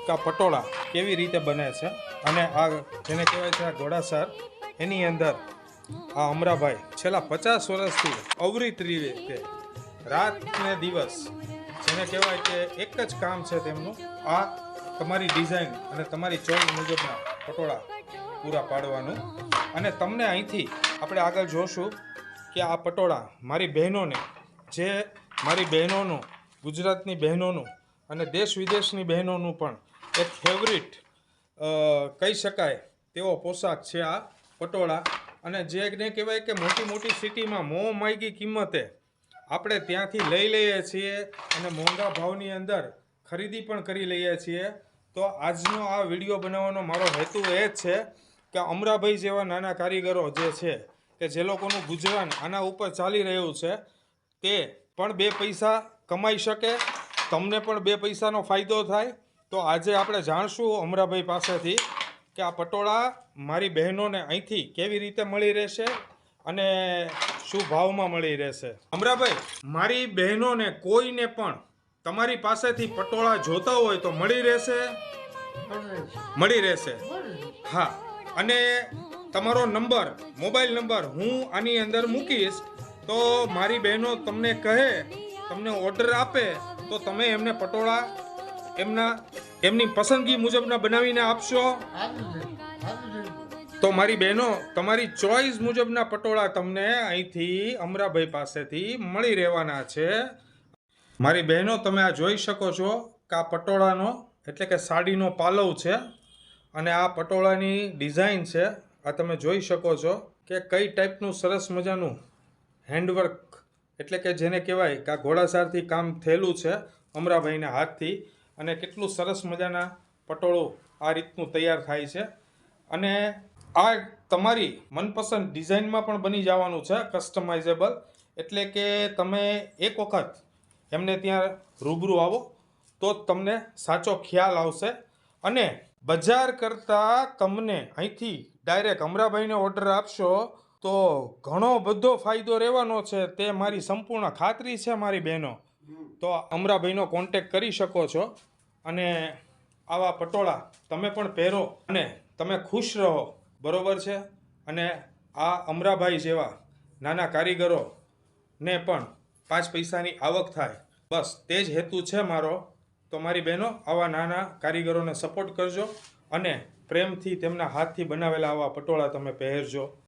કે આ પટોળા કેવી રીતે બને છે અને આ જેને કહેવાય છે આ ઘોડાસાર એની અંદર આ અમરાભાઈ છેલ્લા 50 વર્ષથી અવિરત રીતે રાત ને દિવસ જેને કહેવાય કે એક જ કામ છે તેમનું આ તમારી ડિઝાઇન અને તમારી ચોઈસ મુજબના પટોળા પૂરા પાડવાનું. અને તમને અહીંથી આપણે આગળ જોશું કે આ પટોળા મારી બહેનોને જે મારી બહેનોનું ગુજરાતની બહેનોનું અને દેશ વિદેશની બહેનોનું પણ એક ફેવરિટ કહી શકાય તેવો પોશાક છે આ પટોળા. અને જેને કહેવાય કે મોટી મોટી સિટીમાં મોં માગી કિંમતે આપણે ત્યાંથી લઈ લઈએ છીએ અને મોંઘા ભાવની અંદર ખરીદી પણ કરી લઈએ છીએ. તો આજનો આ વિડીયો બનાવવાનો મારો હેતુ એ જ છે કે અમરાભાઈ જેવા નાના કારીગરો જે છે કે જે લોકોનું ગુજરાન આના ઉપર ચાલી રહ્યું છે તે પણ બે પૈસા કમાઈ શકે, તમને પણ બે પૈસાનો ફાયદો થાય. તો આજે આપણે જાણશું અમરાભાઈ પાસેથી કે આ પટોળા મારી બહેનોને અહીંથી કેવી રીતે મળી રહેશે અને શું ભાવમાં મળી રહેશે. અમરાભાઈ, મારી બહેનોને કોઈને પણ તમારી પાસેથી પટોળા જોતા હોય તો મળી રહેશે? મળી રહેશે. હા, અને તમારો નંબર, મોબાઈલ નંબર હું આની અંદર મૂકીશ. તો મારી બહેનો તમને કહે, તમને ઓર્ડર આપે તો તમે એમને પટોળા એમની પસંદગી મુજબના બનાવીને આપશો? તો મારી બહેનો, તમારી ચોઈસ મુજબના પટોળા તમને અહીંથી અમરાભાઈ પાસેથી મળી રહેવાના છે. મારી બહેનો, તમે આ જોઈ શકો છો કે આ પટોળાનો એટલે કે સાડીનો પાલવ છે અને આ પટોળાની ડિઝાઇન છે. આ તમે જોઈ શકો છો કે કઈ ટાઈપનું સરસ મજાનું હેન્ડવર્ક એટલે કે જેને કહેવાય કે આ ઘોડાસારથી કામ થયેલું છે અમરાભાઈના હાથથી. અને કેટલું સરસ મજાના પટોળું આ રીતનું તૈયાર થાય છે. અને આ તમારી મનપસંદ ડિઝાઇનમાં પણ બની જવાનું છે, કસ્ટમાઇઝેબલ. એટલે કે તમે એક વખત એમને ત્યાં રૂબરૂ આવો તો તમને સાચો ખ્યાલ આવશે. અને બજાર કરતાં તમને અહીંથી ડાયરેક્ટ અમરાભાઈને ઓર્ડર આપશો તો ઘણો બધો ફાયદો રહેવાનો છે, તે મારી સંપૂર્ણ ખાતરી છે મારી બહેનો. તો અમરાભાઈનો કોન્ટેક કરી શકો છો અને આવા પટોળા તમે પણ પહેરો અને તમે ખુશ રહો, બરોબર છે. અને આ અમરાભાઈ જેવા નાના કારીગરોને પણ 5 પૈસાની આવક થાય, બસ તે જ હેતુ છે મારો. તો મારી બહેનો, આવા નાના કારીગરોને સપોર્ટ કરજો અને પ્રેમથી તેમના હાથથી બનાવેલા આવા પટોળા તમે પહેરજો.